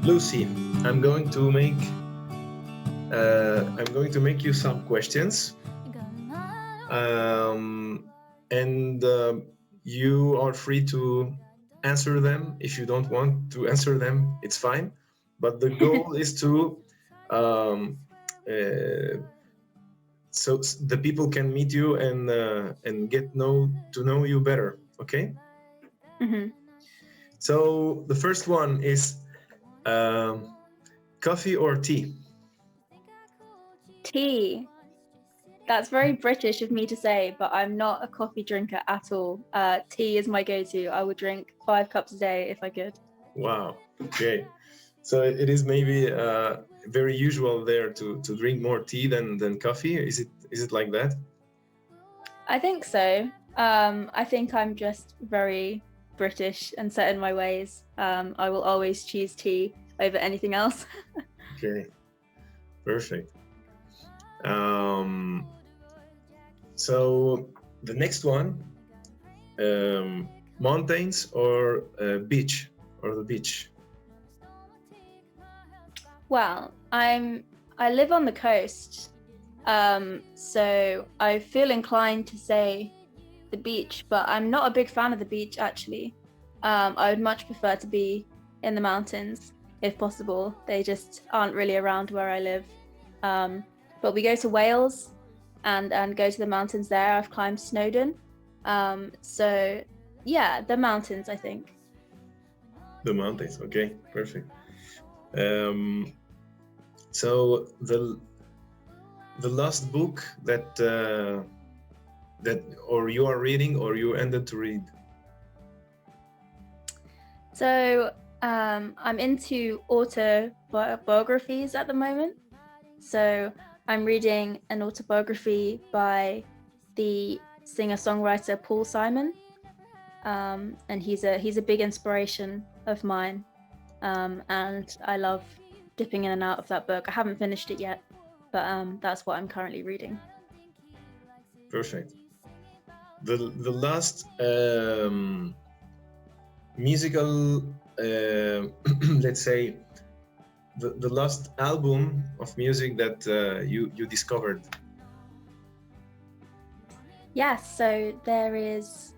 Lucy, I'm going to make you some questions, and you are free to answer them. If you don't want to answer them, it's fine. But the goal is to um, so the people can meet you and get to know you better. Okay. Mm-hmm. So the first one is coffee or tea? Tea. That's very British of me to say, but I'm not a coffee drinker at all. Tea is my go-to. I would drink 5 cups a day if I could. Wow. Okay. So it is maybe very usual there to drink more tea than coffee. Is it like that? I think so. I think I'm just very British and set in my ways. I will always choose tea over anything else. Okay. Perfect. So the next one, mountains or beach or the beach? Well, I live on the coast, so I feel inclined to say the beach, but I'm not a big fan of the beach actually. I would much prefer to be in the mountains if possible. They just aren't really around where I live. But we go to Wales and go to the mountains there. I've climbed Snowdon. So yeah, the mountains, I think. The mountains. Okay, perfect. So the last book that or you are reading or you ended to read? So I'm into autobiographies at the moment. So I'm reading an autobiography by the singer-songwriter Paul Simon, and he's a big inspiration of mine, and I love dipping in and out of that book. I haven't finished it yet, but that's what I'm currently reading. Perfect. The last musical, let's say, the last album of music that you discovered. Yes, so there is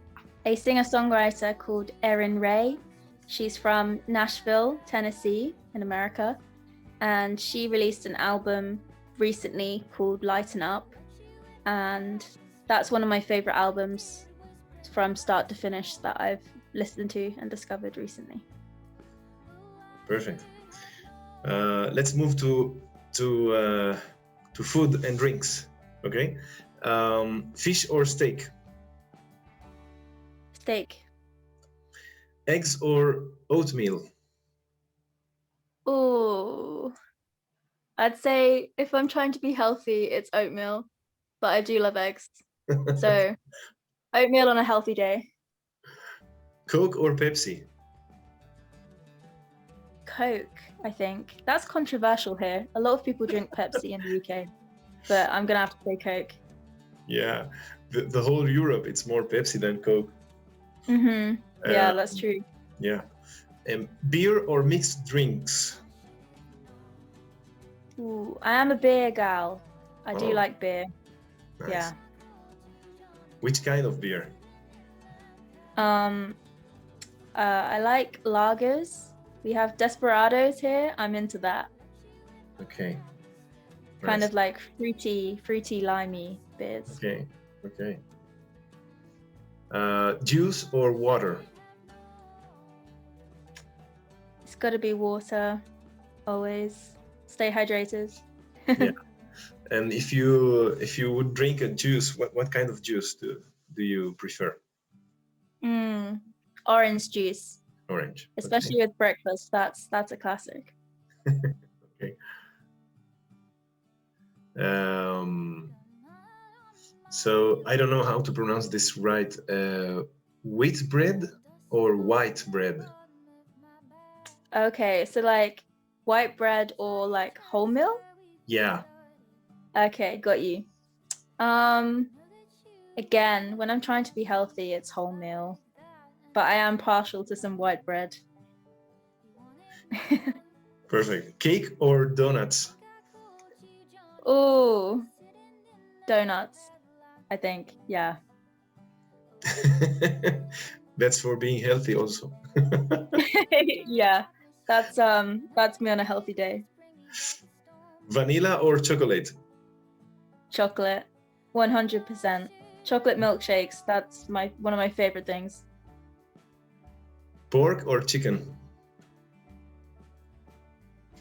a singer-songwriter called Erin Ray. She's from Nashville, Tennessee, in America, and she released an album recently called Lighten Up, and that's one of my favorite albums from start to finish that I've listened to and discovered recently. Perfect. Let's move to food and drinks. Okay, fish or steak? Steak. Eggs or oatmeal? Oh, I'd say if I'm trying to be healthy, it's oatmeal, but I do love eggs. So oatmeal on a healthy day. Coke or Pepsi? Coke, I think. That's controversial here. A lot of people drink Pepsi in the UK, but I'm gonna have to say Coke. Yeah, the whole Europe, it's more Pepsi than Coke. Mm-hmm. Yeah, that's true. Yeah. Beer or mixed drinks? Ooh, I am a beer gal. I do like beer. Nice. Yeah. Which kind of beer? I like lagers. We have desperados here. I'm into that. Okay. Kind Nice. of like fruity, limey beers. Okay. Juice or water? It's got to be water. Always stay hydrated. Yeah. And if you would drink a juice, what kind of juice do you prefer? Orange juice. Orange. Especially Okay. with breakfast. That's a classic. Okay. So I don't know how to pronounce this right. Wheat bread or white bread? Okay, so like white bread or like wholemeal? Yeah. Okay, got you. Again, when I'm trying to be healthy, it's wholemeal, but I am partial to some white bread. Perfect. Cake or donuts? Oh, donuts, I think. Yeah. That's for being healthy also. Yeah. That's me on a healthy day. Vanilla or chocolate? Chocolate. 100%. Chocolate milkshakes, that's one of my favorite things. Pork or chicken?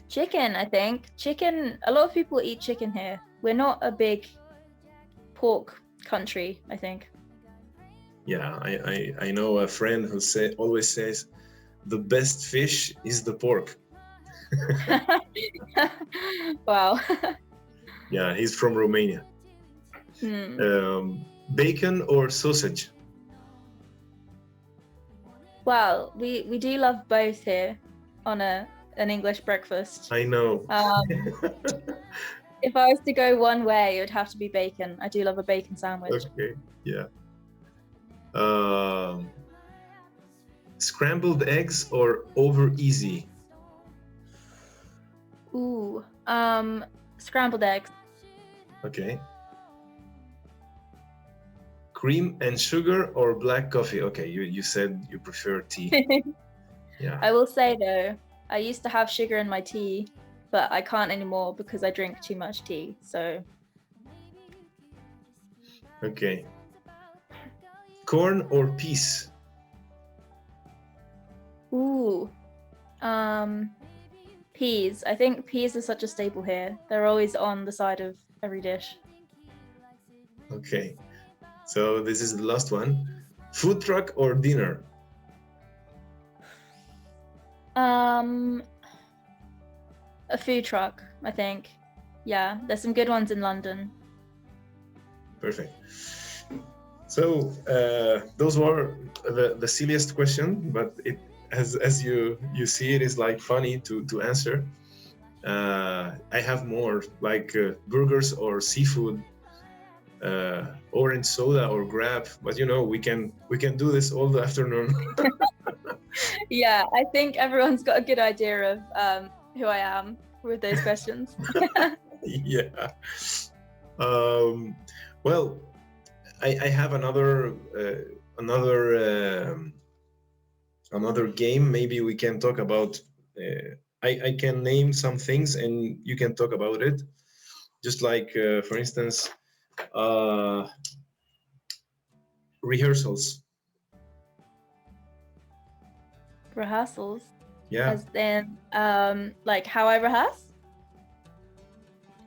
Chicken, I think. Chicken, a lot of people eat chicken here. We're not a big pork country, I think. Yeah, I know a friend who always says the best fish is the pork. Wow. Yeah, he's from Romania. Bacon or sausage? Well, we do love both here on an English breakfast. I know. If I was to go one way, it would have to be bacon. I do love a bacon sandwich. Okay, yeah. Scrambled eggs or over easy? Ooh, scrambled eggs. Okay. Cream and sugar or black coffee? Okay, you said you prefer tea. Yeah. I will say though, I used to have sugar in my tea, but I can't anymore because I drink too much tea. So. Okay. Corn or peas? Ooh, peas. I think peas are such a staple here. They're always on the side of every dish. Okay. So this is the last one. Food truck or dinner? A food truck, I think. Yeah, there's some good ones in London. Perfect. So those were the silliest question, but it as you see, it is like funny to answer. I have more like burgers or seafood, orange soda or Grubb, but we can do this all the afternoon. Yeah, I think everyone's got a good idea of who I am with those questions. Yeah. Well, I have another game. Maybe we can talk about. I can name some things and you can talk about it. Just like, for instance, rehearsals. Rehearsals? Yeah. As in, like how I rehearse?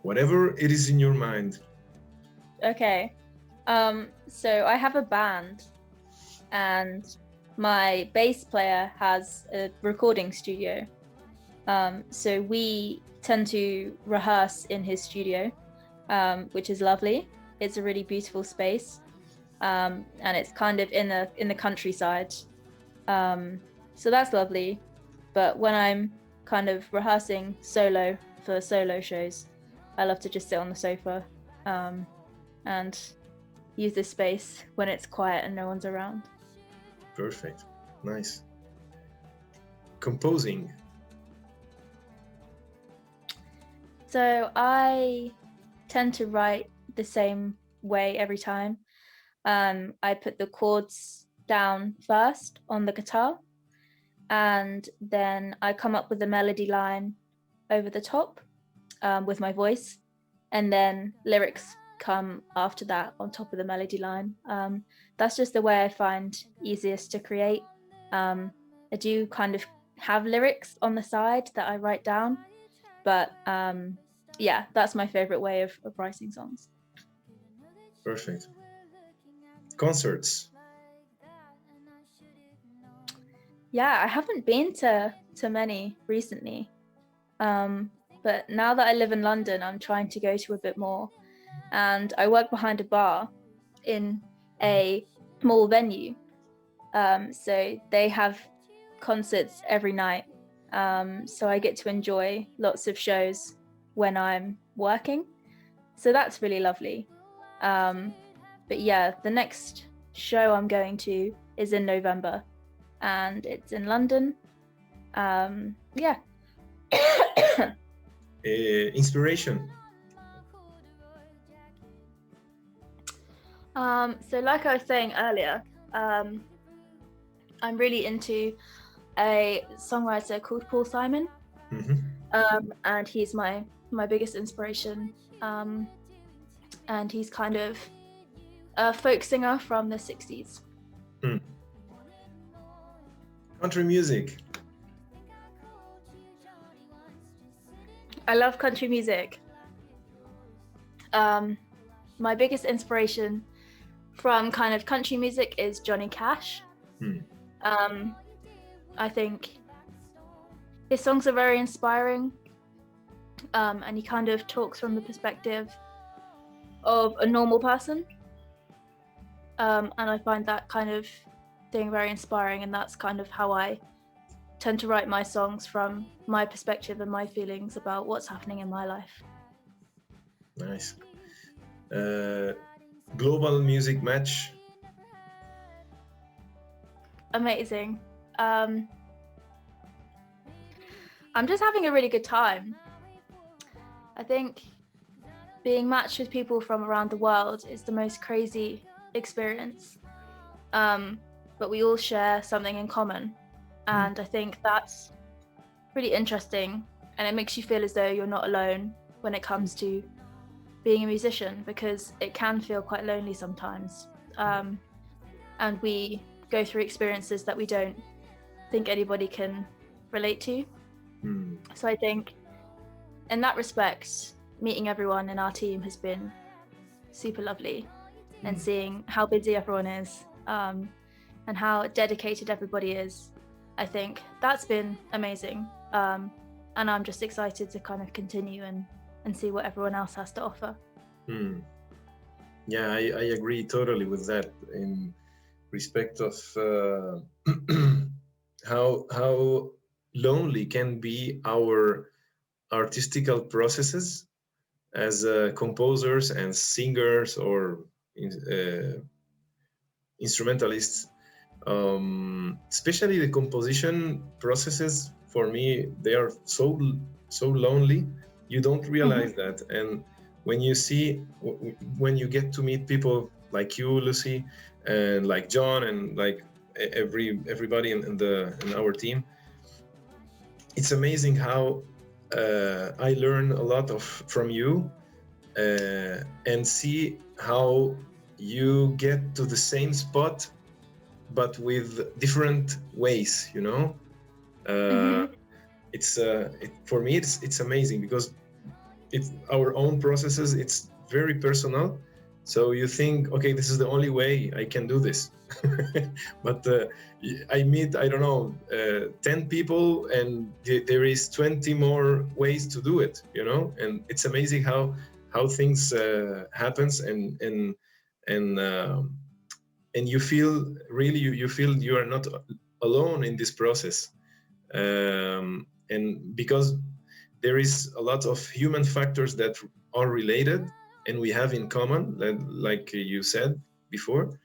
Whatever it is in your mind. Okay. So I have a band and my bass player has a recording studio. So we tend to rehearse in his studio, which is lovely. It's a really beautiful space. And it's kind of in the countryside. So that's lovely. But when I'm kind of rehearsing solo for solo shows, I love to just sit on the sofa and use this space when it's quiet and no one's around. Perfect. Nice. Composing. So I tend to write the same way every time. I put the chords down first on the guitar, and then I come up with a melody line over the top with my voice, and then lyrics come after that on top of the melody line. That's just the way I find easiest to create. I do kind of have lyrics on the side that I write down, but yeah, that's my favorite way of writing songs. Perfect. Concerts. Yeah, I haven't been to many recently, but now that I live in London, I'm trying to go to a bit more. And I work behind a bar in a small venue, so they have concerts every night. So I get to enjoy lots of shows when I'm working. So that's really lovely. But yeah, the next show I'm going to is in November and it's in London. Yeah. Inspiration. So like I was saying earlier, I'm really into a songwriter called Paul Simon. And he's my biggest inspiration. And he's kind of a folk singer from the 60s. Country music. I love country music. My biggest inspiration from kind of country music is Johnny Cash. I think his songs are very inspiring, and he kind of talks from the perspective of a normal person, and I find that kind of thing very inspiring, and that's kind of how I tend to write my songs, from my perspective and my feelings about what's happening in my life. Nice. Global music match. Amazing. I'm just having a really good time. I think being matched with people from around the world is the most crazy experience. But we all share something in common. And I think that's really interesting. And it makes you feel as though you're not alone when it comes to being a musician, because it can feel quite lonely sometimes. And we go through experiences that we don't think anybody can relate to. So I think in that respect, meeting everyone in our team has been super lovely, and seeing how busy everyone is, and how dedicated everybody is. I think that's been amazing. And I'm just excited to kind of continue and see what everyone else has to offer. Yeah, I agree totally with that, in respect of how lonely can be our artistical processes as composers and singers or instrumentalists. Especially the composition processes, for me, they are so lonely. You don't realize that, and when you get to meet people like you, Lucy, and like John, and like everybody in our team, it's amazing how I learn a lot from you, and see how you get to the same spot, but with different ways, you know. It's for me, it's amazing, because it's our own processes. It's very personal. So you think, okay, this is the only way I can do this. But I meet, I don't know, 10 people, and there is 20 more ways to do it, you know. And it's amazing how things happens, and you feel really, you feel you are not alone in this process, and because there is a lot of human factors that are related and we have in common, like you said before,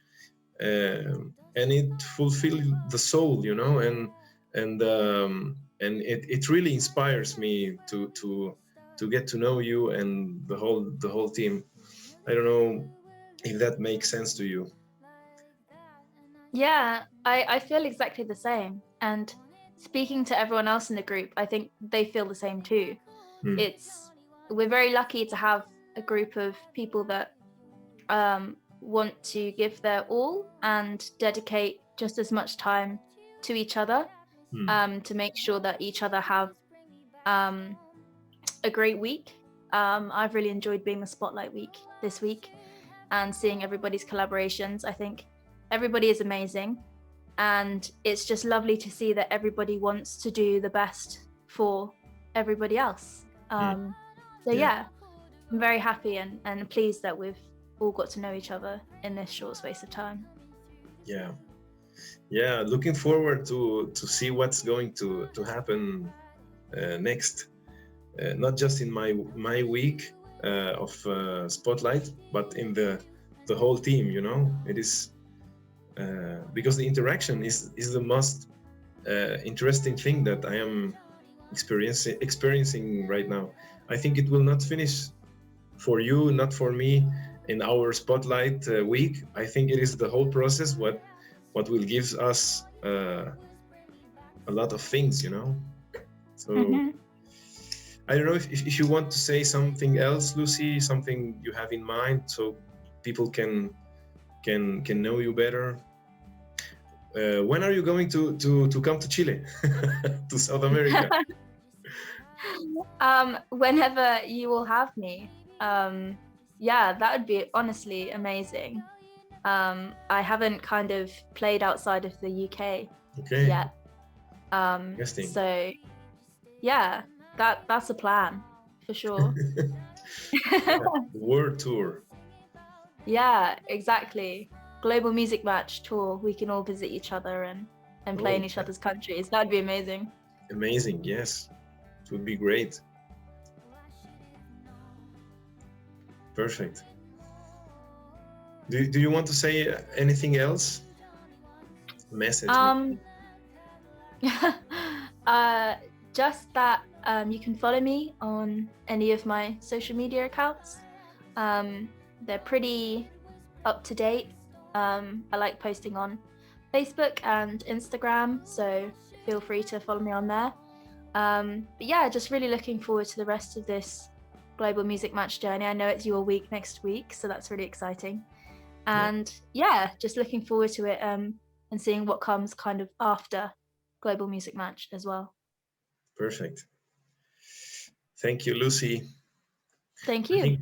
and it fulfills the soul, you know, and it really inspires me to get to know you and the whole team. I don't know if that makes sense to you. Yeah, I feel exactly the same. And speaking to everyone else in the group, I think they feel the same too. We're very lucky to have a group of people that want to give their all and dedicate just as much time to each other, to make sure that each other have a great week. I've really enjoyed being the Spotlight week this week and seeing everybody's collaborations. I think everybody is amazing, and it's just lovely to see that everybody wants to do the best for everybody else. So yeah, I'm very happy and pleased that we've all got to know each other in this short space of time. Yeah, looking forward to see what's going to happen next, not just in my week of Spotlight, but in the whole team, you know. It is because the interaction is the most interesting thing that I am experiencing right now. I think it will not finish for you, not for me, in our spotlight week. I think it is the whole process what will give us a lot of things, you know. So Hmm. I don't know if you want to say something else, Lucy, something you have in mind, so people can know you better. When are you going to come to Chile, to South America? Whenever you will have me. Yeah, that would be honestly amazing. I haven't kind of played outside of the UK Okay, yet. interesting. So yeah, that's a plan for sure. Yeah, the world tour. Yeah, exactly. Global music match tour. We can all visit each other and play Oh, in each other's countries. That'd be amazing. amazing! Yes, it would be great. Perfect. Do you want to say anything else? Message, Um, maybe. uh, just that you can follow me on any of my social media accounts. They're pretty up to date. I like posting on Facebook and Instagram, so feel free to follow me on there. But yeah, just really looking forward to the rest of this global music match journey. I know it's your week next week, so that's really exciting. Yeah, And yeah, just looking forward to it and seeing what comes kind of after global music match as well. perfect. Thank you, Lucy. Thank I you. think